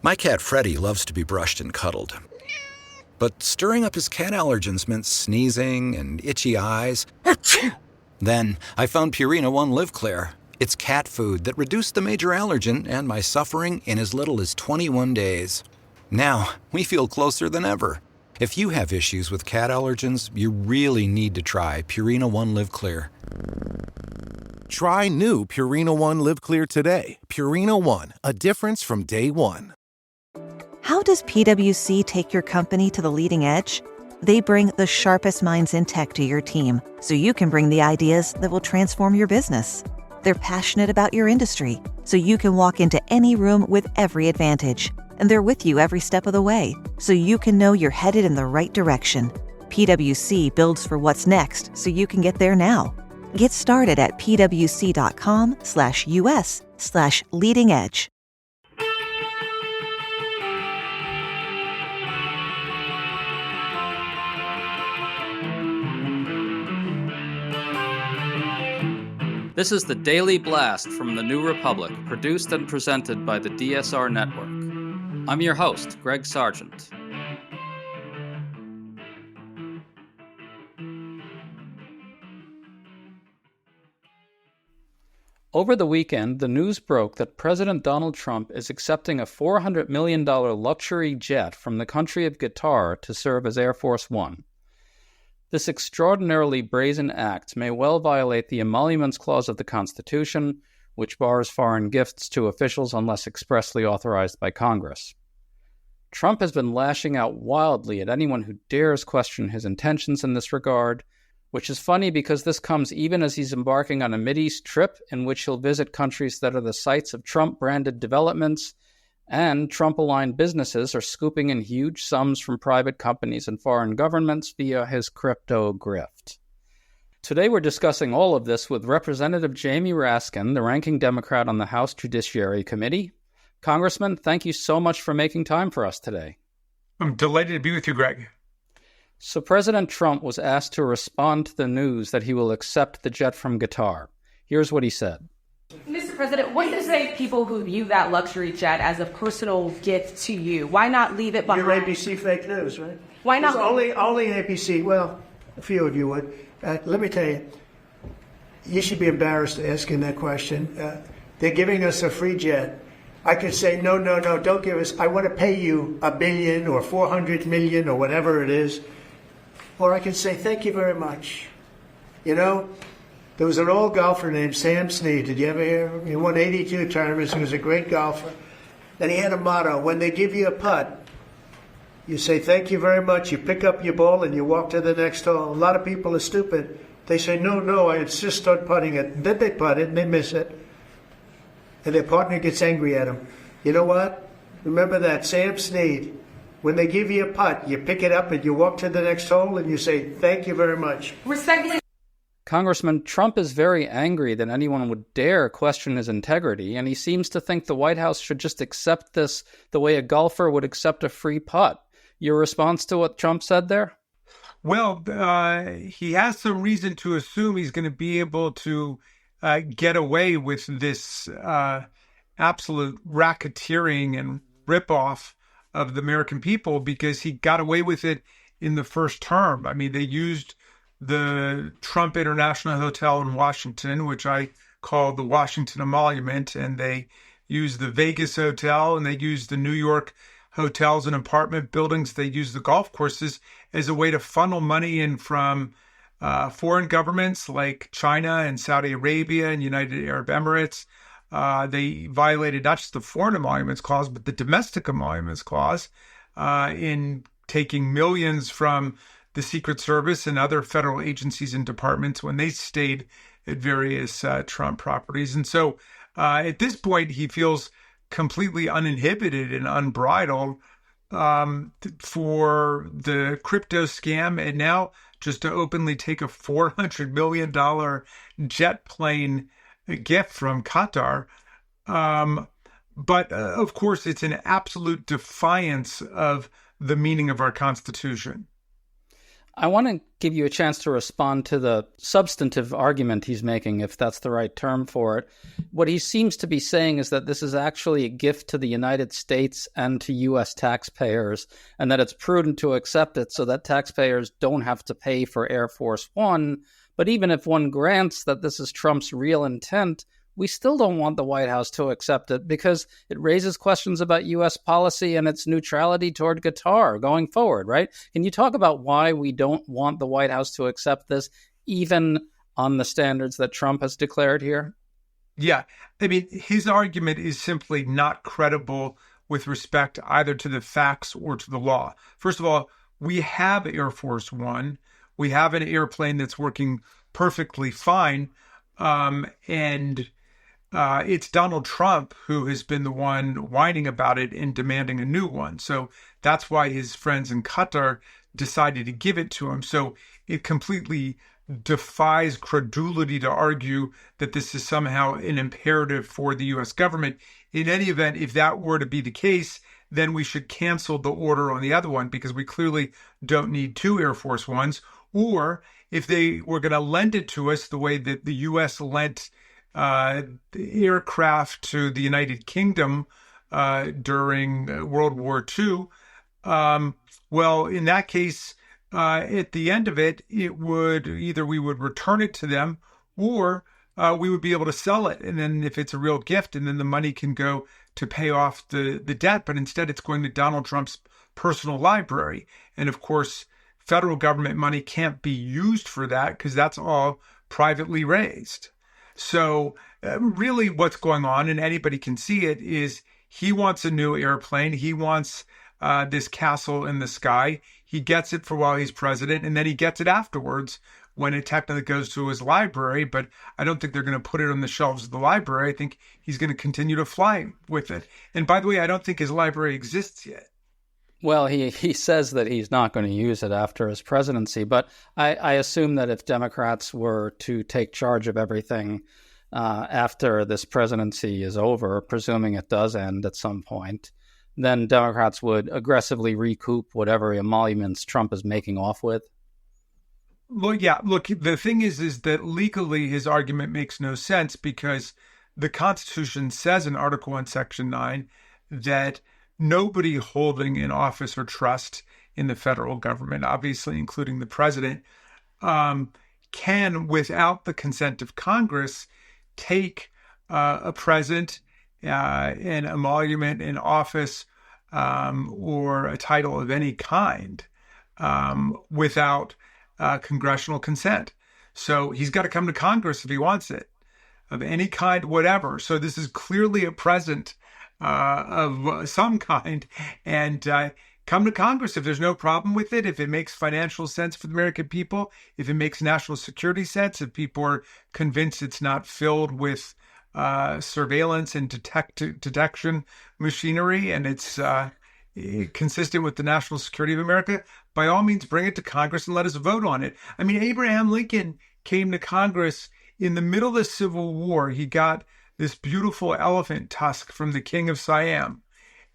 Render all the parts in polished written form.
My cat Freddie loves to be brushed and cuddled. But stirring up his cat allergens meant sneezing and itchy eyes. Then I found Purina One Live Clear. It's cat food that reduced the major allergen and my suffering in as little as 21 days. Now, we feel closer than ever. If you have issues with cat allergens, you really need to try Purina One Live Clear. Try new Purina One Live Clear today. Purina One, a difference from day one. How does PwC take your company to the leading edge? They bring the sharpest minds in tech to your team, so you can bring the ideas that will transform your business. They're passionate about your industry, so you can walk into any room with every advantage. And they're with you every step of the way, so you can know you're headed in the right direction. PwC builds for what's next, so you can get there now. Get started at pwc.com/us/leading edge. This is the Daily Blast from the New Republic, produced and presented by the DSR Network. I'm your host, Greg Sargent. Over the weekend, the news broke that President Donald Trump is accepting a $400 million luxury jet from the country of Qatar to serve as Air Force One. This extraordinarily brazen act may well violate the Emoluments Clause of the Constitution, which bars foreign gifts to officials unless expressly authorized by Congress. Trump has been lashing out wildly at anyone who dares question his intentions in this regard, which is funny because this comes even as he's embarking on a Mideast trip in which he'll visit countries that are the sites of Trump-branded developments, and Trump-aligned businesses are scooping in huge sums from private companies and foreign governments via his crypto grift. Today we're discussing all of this with Representative Jamie Raskin, the ranking Democrat on the House Judiciary Committee. Congressman, thank you so much for making time for us today. I'm delighted to be with you, Greg. So President Trump was asked to respond to the news that he will accept the jet from Qatar. Here's what he said. Mr. President, what do you say people who view that luxury jet as a personal gift to you? Why not leave it behind? You're ABC fake news, right? Why not? Only ABC. Well, a few of you would. Let me tell you, you should be embarrassed asking that question. They're giving us a free jet. I could say, no, don't give us. I want to pay you $1 billion or $400 million or whatever it is. Or I can say, thank you very much. You know, there was an old golfer named Sam Snead. Did you ever hear him? He won 82 tournaments. He was a great golfer. And he had a motto: when they give you a putt, you say, thank you very much. You pick up your ball and you walk to the next hole. A lot of people are stupid. They say, no, I insist on putting it. And then they putt it and they miss it. And their partner gets angry at them. You know what? Remember that, Sam Snead. When they give you a putt, you pick it up and you walk to the next hole and you say, thank you very much. Respectfully. Congressman, Trump is very angry that anyone would dare question his integrity, and he seems to think the White House should just accept this the way a golfer would accept a free putt. Your response to what Trump said there? Well, he has some reason to assume he's going to be able to get away with this absolute racketeering and ripoff of the American people because he got away with it in the first term. I mean, they used the Trump International Hotel in Washington, which I call the Washington Emolument, and they used the Vegas Hotel, and they used the New York hotels and apartment buildings. They used the golf courses as a way to funnel money in from foreign governments like China and Saudi Arabia and United Arab Emirates. They violated not just the Foreign Emoluments Clause, but the Domestic Emoluments Clause in taking millions from the Secret Service and other federal agencies and departments when they stayed at various Trump properties. And so at this point, he feels completely uninhibited and unbridled for the crypto scam, and now just to openly take a $400 million jet plane gift from Qatar. But of course, it's an absolute defiance of the meaning of our Constitution. I want to give you a chance to respond to the substantive argument he's making, if that's the right term for it. What he seems to be saying is that this is actually a gift to the United States and to U.S. taxpayers, and that it's prudent to accept it so that taxpayers don't have to pay for Air Force One. But even if one grants that this is Trump's real intent, we still don't want the White House to accept it because it raises questions about U.S. policy and its neutrality toward Qatar going forward, right? Can you talk about why we don't want the White House to accept this, even on the standards that Trump has declared here? Yeah. I mean, his argument is simply not credible with respect either to the facts or to the law. First of all, we have Air Force One. We have an airplane that's working perfectly fine. And it's Donald Trump who has been the one whining about it and demanding a new one. So that's why his friends in Qatar decided to give it to him. So it completely defies credulity to argue that this is somehow an imperative for the U.S. government. In any event, if that were to be the case, then we should cancel the order on the other one because we clearly don't need two Air Force Ones. Or if they were going to lend it to us the way that the U.S. lent aircraft to the United Kingdom during World War II, well, in that case, at the end of it, it would either we would return it to them or we would be able to sell it. And then if it's a real gift, and then the money can go to pay off the debt. But instead, it's going to Donald Trump's personal library. And of course, federal government money can't be used for that because that's all privately raised. So really what's going on, and anybody can see it, is he wants a new airplane. He wants this castle in the sky. He gets it for while he's president, and then he gets it afterwards when it technically goes to his library. But I don't think they're going to put it on the shelves of the library. I think he's going to continue to fly with it. And by the way, I don't think his library exists yet. Well, he says that he's not going to use it after his presidency, but I assume that if Democrats were to take charge of everything after this presidency is over, presuming it does end at some point, then Democrats would aggressively recoup whatever emoluments Trump is making off with. Well, yeah, look, the thing is that legally his argument makes no sense because the Constitution says in Article 1, Section 9, that nobody holding an office or trust in the federal government, obviously including the president, can, without the consent of Congress, take a present, an emolument, an office, or a title of any kind without congressional consent. So he's got to come to Congress if he wants it, of any kind, whatever. So this is clearly a present of some kind, and come to Congress if there's no problem with it, if it makes financial sense for the American people, if it makes national security sense, if people are convinced it's not filled with surveillance and detection machinery, and it's consistent with the national security of America, by all means, bring it to Congress and let us vote on it. I mean, Abraham Lincoln came to Congress in the middle of the Civil War. He got this beautiful elephant tusk from the King of Siam,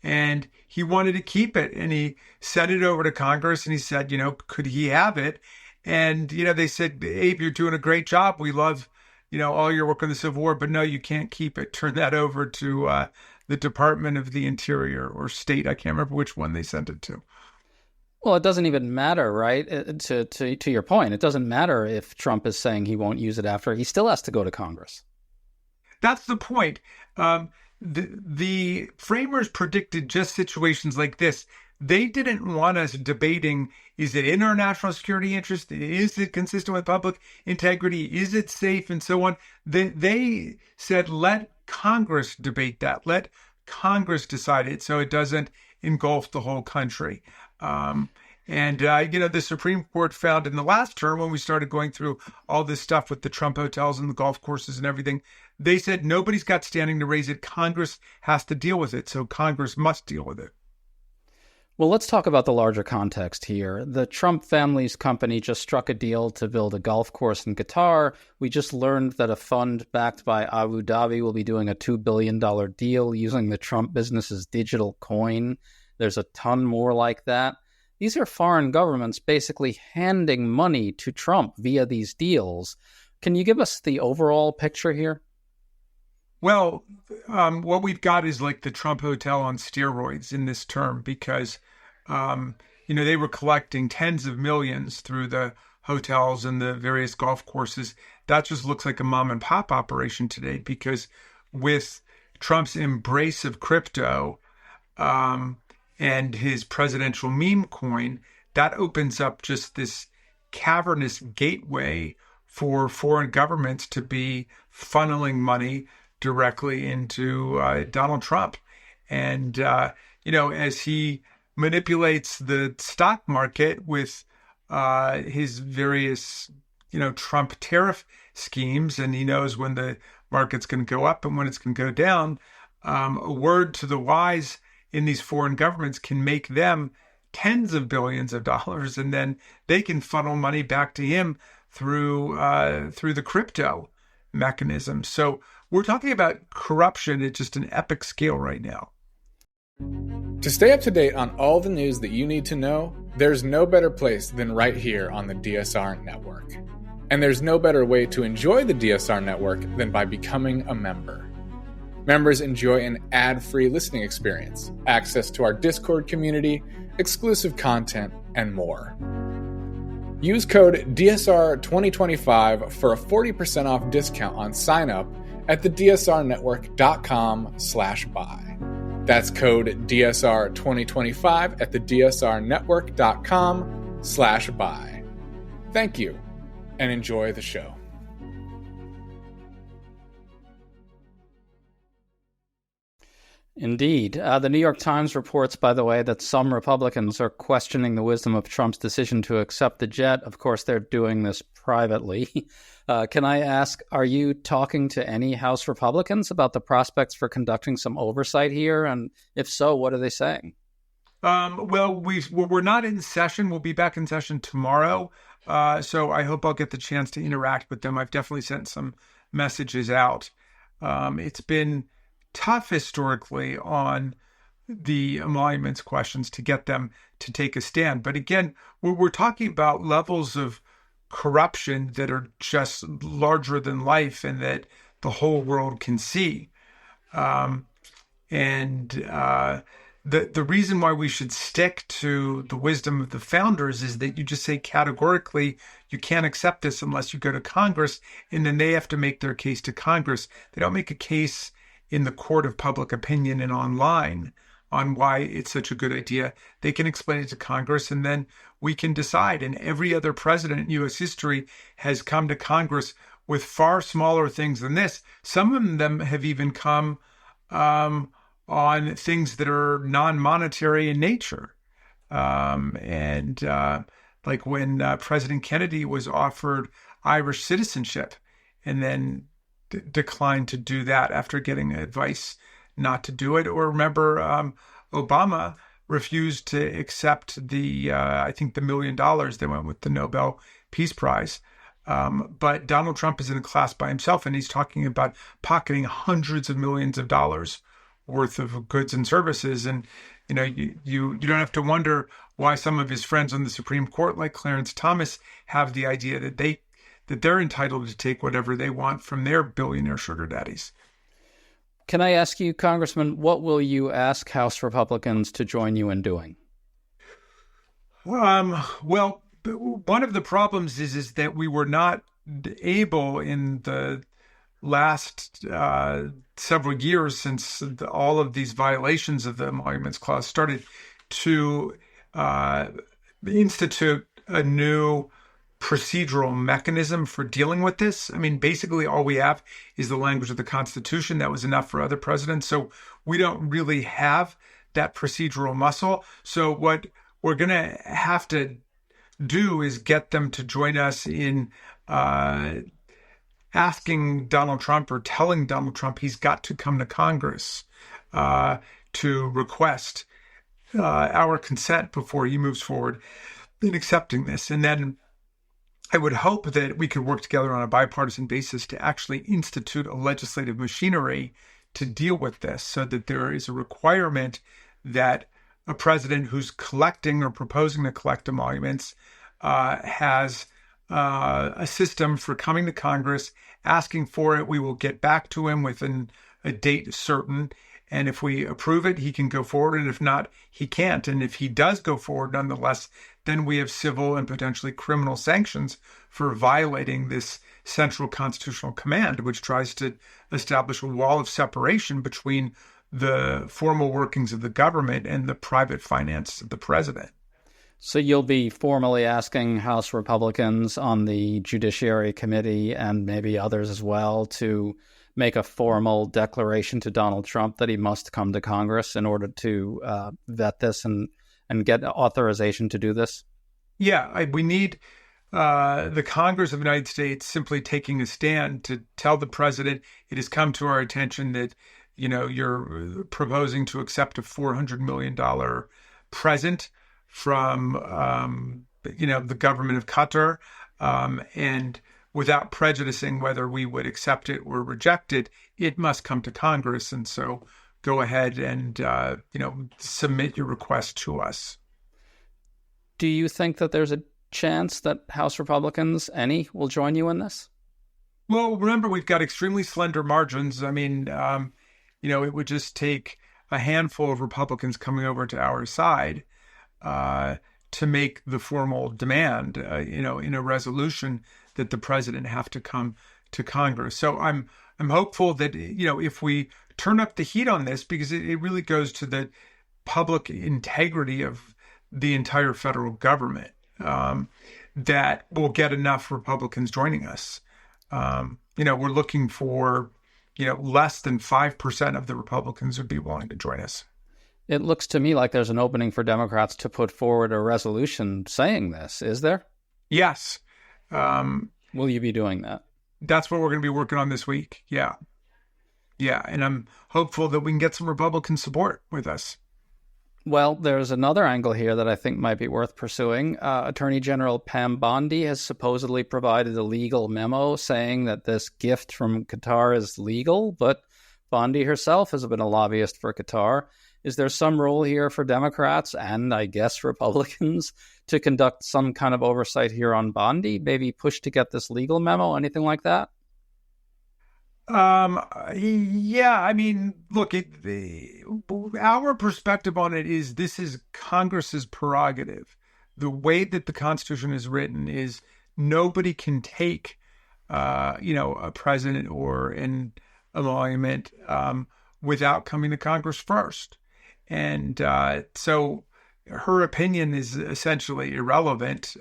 and he wanted to keep it, and he sent it over to Congress, and he said, could he have it? And, they said, Abe, you're doing a great job. We love, all your work on the Civil War, but no, you can't keep it. Turn that over to the Department of the Interior or State. I can't remember which one they sent it to. Well, it doesn't even matter, right? To your point, it doesn't matter if Trump is saying he won't use it after. He still has to go to Congress. That's the point. The framers predicted just situations like this. They didn't want us debating, is it in our national security interest? Is it consistent with public integrity? Is it safe? And so on. They said, let Congress debate that. Let Congress decide it so it doesn't engulf the whole country. The Supreme Court found in the last term, when we started going through all this stuff with the Trump hotels and the golf courses and everything, they said nobody's got standing to raise it. Congress has to deal with it. So Congress must deal with it. Well, let's talk about the larger context here. The Trump family's company just struck a deal to build a golf course in Qatar. We just learned that a fund backed by Abu Dhabi will be doing a $2 billion deal using the Trump business's digital coin. There's a ton more like that. these are foreign governments basically handing money to Trump via these deals. Can you give us the overall picture here? Well, what we've got is like the Trump Hotel on steroids in this term because, they were collecting tens of millions through the hotels and the various golf courses. That just looks like a mom and pop operation today because with Trump's embrace of crypto and his presidential meme coin, that opens up just this cavernous gateway for foreign governments to be funneling money directly into Donald Trump. And, as he manipulates the stock market with his various, Trump tariff schemes, and he knows when the market's going to go up and when it's going to go down, a word to the wise in these foreign governments can make them tens of billions of dollars, and then they can funnel money back to him through the crypto mechanism. So we're talking about corruption at just an epic scale right now. To stay up to date on all the news that you need to know, there's no better place than right here on the DSR Network. And there's no better way to enjoy the DSR Network than by becoming a member. Members enjoy an ad-free listening experience, access to our Discord community, exclusive content, and more. Use code DSR2025 for a 40% off discount on sign-up at thedsrnetwork.com/buy. That's code DSR2025 at thedsrnetwork.com/buy. Thank you, and enjoy the show. Indeed. The New York Times reports, by the way, that some Republicans are questioning the wisdom of Trump's decision to accept the jet. Of course, they're doing this privately. Can I ask, are you talking to any House Republicans about the prospects for conducting some oversight here? And if so, what are they saying? We're not in session. We'll be back in session tomorrow. So I hope I'll get the chance to interact with them. I've definitely sent some messages out. It's been tough historically on the emoluments questions to get them to take a stand. But again, we're talking about levels of corruption that are just larger than life and that the whole world can see. The reason why we should stick to the wisdom of the founders is that you just say categorically, you can't accept this unless you go to Congress, and then they have to make their case to Congress. They don't make a case in the court of public opinion and online on why it's such a good idea. They can explain it to Congress, and then we can decide. And every other president in U.S. history has come to Congress with far smaller things than this. Some of them have even come on things that are non-monetary in nature. Like when President Kennedy was offered Irish citizenship and then declined to do that after getting advice not to do it. Or remember, Obama refused to accept the $1 million they went with the Nobel Peace Prize. But Donald Trump is in a class by himself, and he's talking about pocketing hundreds of millions of dollars worth of goods and services. And, you don't have to wonder why some of his friends on the Supreme Court, like Clarence Thomas, have the idea that they're entitled to take whatever they want from their billionaire sugar daddies. Can I ask you, Congressman, what will you ask House Republicans to join you in doing? Well, one of the problems is that we were not able in the last several years since all of these violations of the Emoluments Clause started to institute a new procedural mechanism for dealing with this. I mean, basically all we have is the language of the Constitution. That was enough for other presidents. So we don't really have that procedural muscle. So what we're going to have to do is get them to join us in asking Donald Trump or telling Donald Trump he's got to come to Congress to request our consent before he moves forward in accepting this. And then I would hope that we could work together on a bipartisan basis to actually institute a legislative machinery to deal with this so that there is a requirement that a president who's collecting or proposing to collect emoluments has a system for coming to Congress, asking for it. We will get back to him within a date certain. And if we approve it, he can go forward. And if not, he can't. And if he does go forward, nonetheless, then we have civil and potentially criminal sanctions for violating this central constitutional command, which tries to establish a wall of separation between the formal workings of the government and the private finances of the president. So you'll be formally asking House Republicans on the Judiciary Committee and maybe others as well to make a formal declaration to Donald Trump that he must come to Congress in order to vet this and get authorization to do this? Yeah, we need the Congress of the United States simply taking a stand to tell the president it has come to our attention that, you're proposing to accept a $400 million present from, the government of Qatar, and without prejudicing whether we would accept it or reject it, it must come to Congress. And so go ahead and, submit your request to us. Do you think that there's a chance that House Republicans, any, will join you in this? Well, remember, we've got extremely slender margins. I mean, it would just take a handful of Republicans coming over to our side to make the formal demand, in a resolution that the president have to come to Congress. So I'm hopeful that, if we turn up the heat on this, because it really goes to the public integrity of the entire federal government, that we'll get enough Republicans joining us. We're looking for, less than 5% of the Republicans would be willing to join us. It looks to me like there's an opening for Democrats to put forward a resolution saying this. Is there? Yes. Will you be doing that? That's what we're going to be working on this week. Yeah. Yeah. And I'm hopeful that we can get some Republican support with us. Well, there's another angle here that I think might be worth pursuing. Attorney General Pam Bondi has supposedly provided a legal memo saying that this gift from Qatar is legal, but Bondi herself has been a lobbyist for Qatar. Is there some role here for Democrats and, I guess, Republicans to conduct some kind of oversight here on Bondi? Maybe push to get this legal memo, anything like that? Yeah, I mean, look, our perspective on it is this is Congress's prerogative. The way that the Constitution is written is nobody can take, a president or an emolument without coming to Congress first. And so her opinion is essentially irrelevant.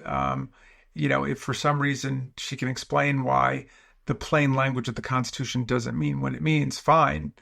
If for some reason she can explain why the plain language of the Constitution doesn't mean what it means, fine.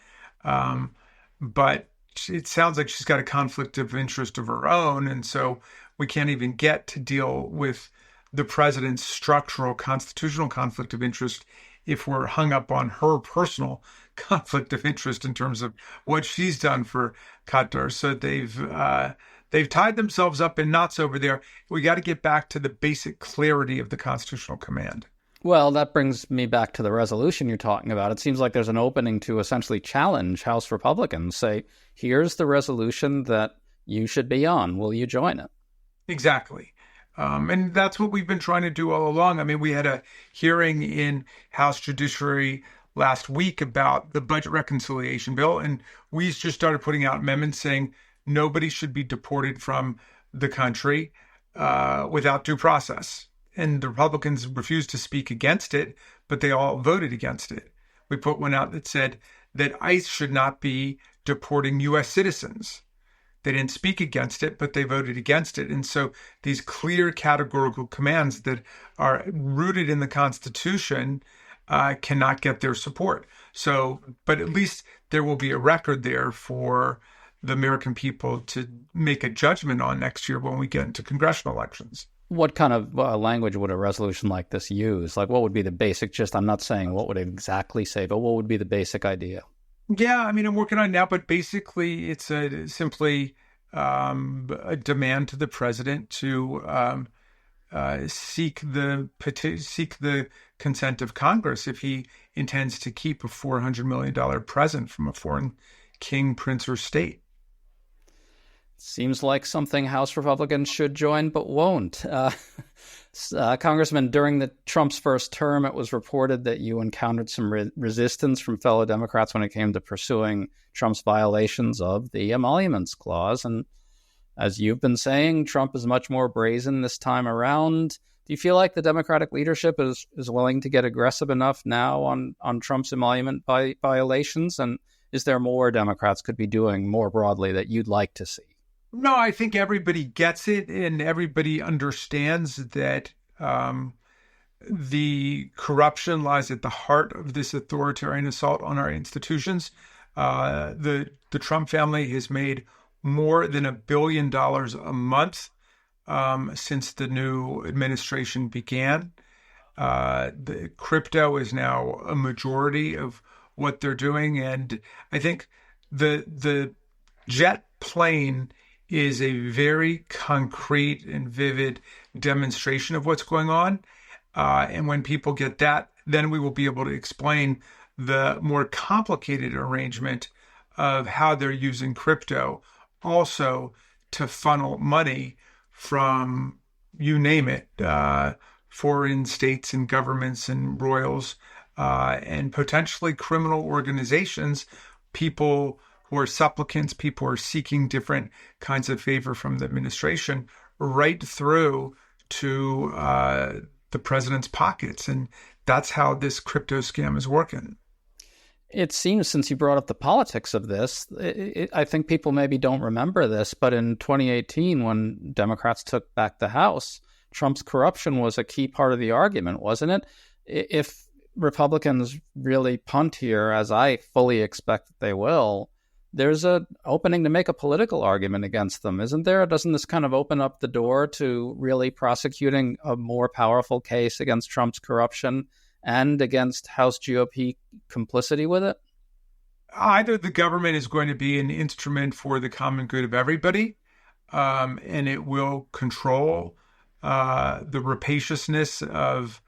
But it sounds like she's got a conflict of interest of her own. And so we can't even get to deal with the president's structural constitutional conflict of interest if we're hung up on her personal conflict of interest in terms of what she's done for Qatar. So they've tied themselves up in knots over there. We got to get back to the basic clarity of the constitutional command. Well, that brings me back to the resolution you're talking about. It seems like there's an opening to essentially challenge House Republicans, say, here's the resolution that you should be on. Will you join it? Exactly. And that's what we've been trying to do all along. I mean, we had a hearing in House Judiciary last week about the budget reconciliation bill, and we just started putting out amendments saying nobody should be deported from the country without due process. And the Republicans refused to speak against it, but they all voted against it. We put one out that said that ICE should not be deporting U.S. citizens. They didn't speak against it, but they voted against it. And so these clear categorical commands that are rooted in the Constitution cannot get their support. So, but at least there will be a record there for the American people to make a judgment on next year when we get into congressional elections. What kind of language would a resolution like this use? Like, what would be the basic gist? I'm not saying what would it exactly say, but what would be the basic idea? Yeah, I mean, I'm working on it now, but basically it's simply a demand to the president to seek the consent of Congress if he intends to keep a $400 million present from a foreign king, prince, or state. Seems like something House Republicans should join but won't. Congressman, during Trump's first term, it was reported that you encountered some resistance from fellow Democrats when it came to pursuing Trump's violations of the Emoluments Clause. And as you've been saying, Trump is much more brazen this time around. Do you feel like the Democratic leadership is willing to get aggressive enough now on Trump's emolument violations? And is there more Democrats could be doing more broadly that you'd like to see? No, I think everybody gets it and everybody understands that the corruption lies at the heart of this authoritarian assault on our institutions. The Trump family has made more than $1 billion a month since the new administration began. The crypto is now a majority of what they're doing, and I think the jet plane is a very concrete and vivid demonstration of what's going on. And when people get that, then we will be able to explain the more complicated arrangement of how they're using crypto also to funnel money from, you name it, foreign states and governments and royals, and potentially criminal organizations, people who are supplicants, people who are seeking different kinds of favor from the administration, right through to the president's pockets. And that's how this crypto scam is working. It seems, since you brought up the politics of this, I think people maybe don't remember this, but in 2018, when Democrats took back the House, Trump's corruption was a key part of the argument, wasn't it? If Republicans really punt here, as I fully expect that they will, there's an opening to make a political argument against them, isn't there? Doesn't this kind of open up the door to really prosecuting a more powerful case against Trump's corruption and against House GOP complicity with it? Either the government is going to be an instrument for the common good of everybody, and it will control the rapaciousness of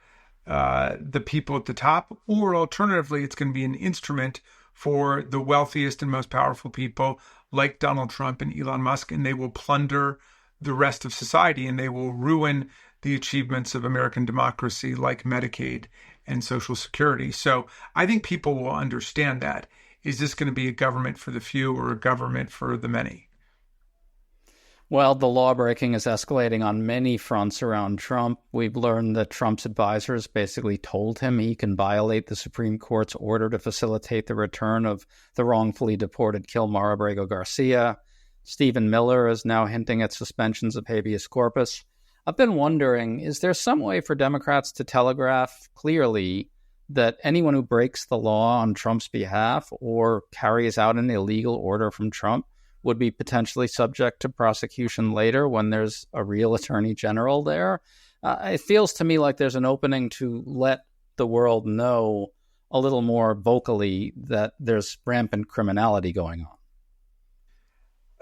the people at the top, or alternatively, it's going to be an instrument for the wealthiest and most powerful people like Donald Trump and Elon Musk, and they will plunder the rest of society, and they will ruin the achievements of American democracy like Medicaid and Social Security. So I think people will understand that. Is this going to be a government for the few or a government for the many? Well, the lawbreaking is escalating on many fronts around Trump. We've learned that Trump's advisors basically told him he can violate the Supreme Court's order to facilitate the return of the wrongfully deported Kilmar Abrego Garcia. Stephen Miller is now hinting at suspensions of habeas corpus. I've been wondering, is there some way for Democrats to telegraph clearly that anyone who breaks the law on Trump's behalf or carries out an illegal order from Trump would be potentially subject to prosecution later when there's a real attorney general there? It feels to me like there's an opening to let the world know a little more vocally that there's rampant criminality going on.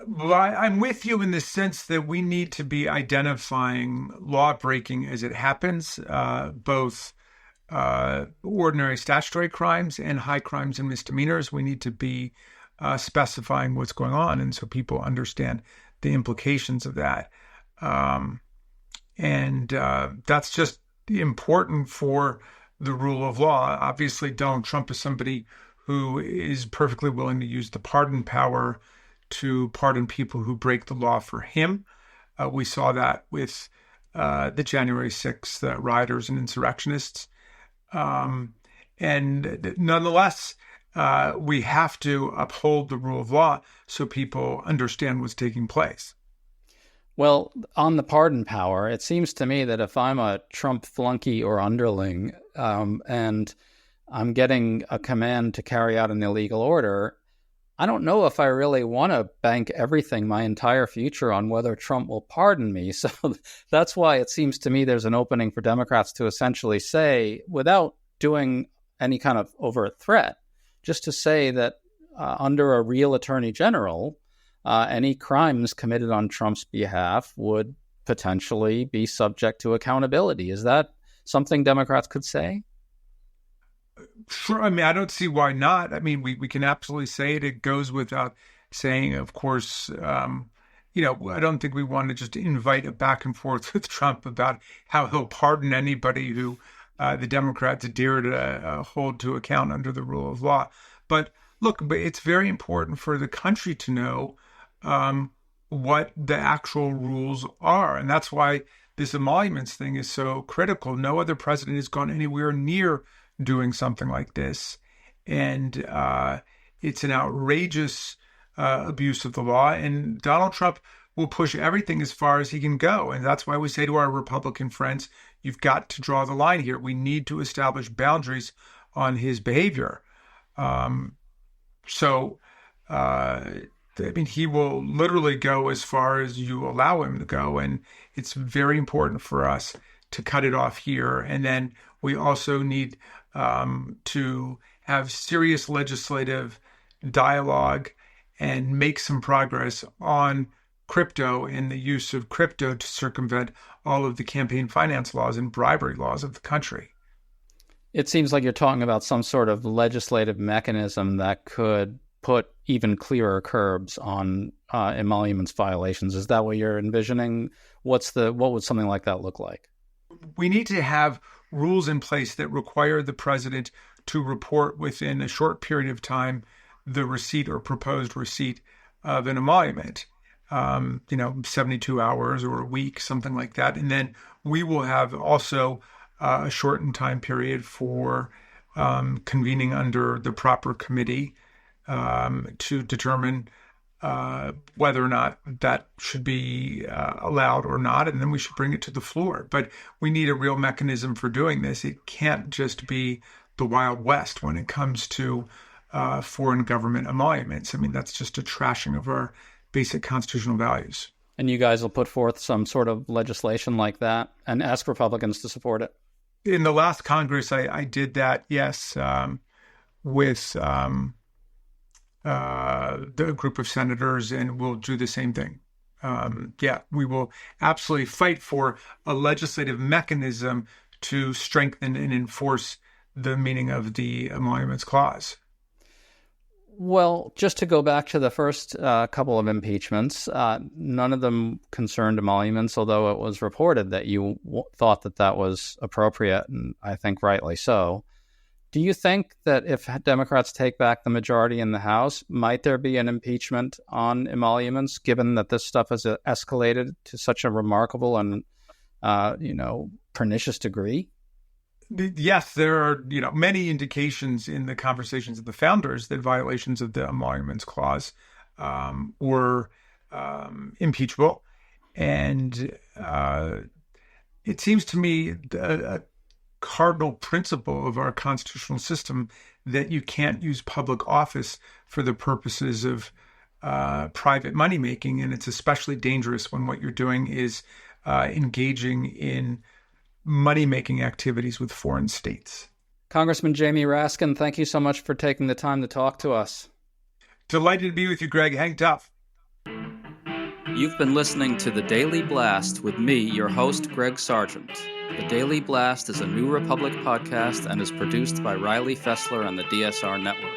Well, I'm with you in the sense that we need to be identifying law breaking as it happens, both ordinary statutory crimes and high crimes and misdemeanors. We need to be specifying what's going on, and so people understand the implications of that. And that's just important for the rule of law. Obviously, Donald Trump is somebody who is perfectly willing to use the pardon power to pardon people who break the law for him. We saw that with the January 6th rioters and insurrectionists. And nonetheless, we have to uphold the rule of law so people understand what's taking place. Well, on the pardon power, it seems to me that if I'm a Trump flunky or underling and I'm getting a command to carry out an illegal order, I don't know if I really want to bank everything, my entire future, on whether Trump will pardon me. So that's why it seems to me there's an opening for Democrats to essentially say, without doing any kind of overt threat, just to say that under a real attorney general, any crimes committed on Trump's behalf would potentially be subject to accountability. Is that something Democrats could say? Sure. I mean, I don't see why not. I mean, we can absolutely say it. It goes without saying, of course, I don't think we want to just invite a back and forth with Trump about how he'll pardon anybody who the Democrats dare to hold to account under the rule of law. But look, it's very important for the country to know what the actual rules are. And that's why this emoluments thing is so critical. No other president has gone anywhere near doing something like this. And it's an outrageous abuse of the law. And Donald Trump will push everything as far as he can go. And that's why we say to our Republican friends, you've got to draw the line here. We need to establish boundaries on his behavior. He will literally go as far as you allow him to go. And it's very important for us to cut it off here. And then we also need to have serious legislative dialogue and make some progress on crypto and the use of crypto to circumvent all of the campaign finance laws and bribery laws of the country. It seems like you're talking about some sort of legislative mechanism that could put even clearer curbs on emoluments violations. Is that what you're envisioning? What would something like that look like? We need to have rules in place that require the president to report within a short period of time the receipt or proposed receipt of an emolument, 72 hours or a week, something like that. And then we will have also a shortened time period for convening under the proper committee to determine whether or not that should be allowed or not, and then we should bring it to the floor. But we need a real mechanism for doing this. It can't just be the Wild West when it comes to foreign government emoluments. I mean, that's just a trashing of our basic constitutional values. And you guys will put forth some sort of legislation like that and ask Republicans to support it? In the last Congress, I did that, yes, with the group of senators, and we'll do the same thing. We will absolutely fight for a legislative mechanism to strengthen and enforce the meaning of the emoluments clause. Well, just to go back to the first couple of impeachments, none of them concerned emoluments, although it was reported that you thought that was appropriate, and I think rightly so. Do you think that if Democrats take back the majority in the House, might there be an impeachment on emoluments, given that this stuff has escalated to such a remarkable and, pernicious degree? Yes, there are, many indications in the conversations of the founders that violations of the emoluments clause were impeachable. And it seems to me a cardinal principle of our constitutional system that you can't use public office for the purposes of private money making. And it's especially dangerous when what you're doing is engaging in money-making activities with foreign states. Congressman Jamie Raskin, thank you so much for taking the time to talk to us. Delighted to be with you, Greg. Hang tough. You've been listening to The Daily Blast with me, your host, Greg Sargent. The Daily Blast is a New Republic podcast and is produced by Riley Fessler on the DSR Network.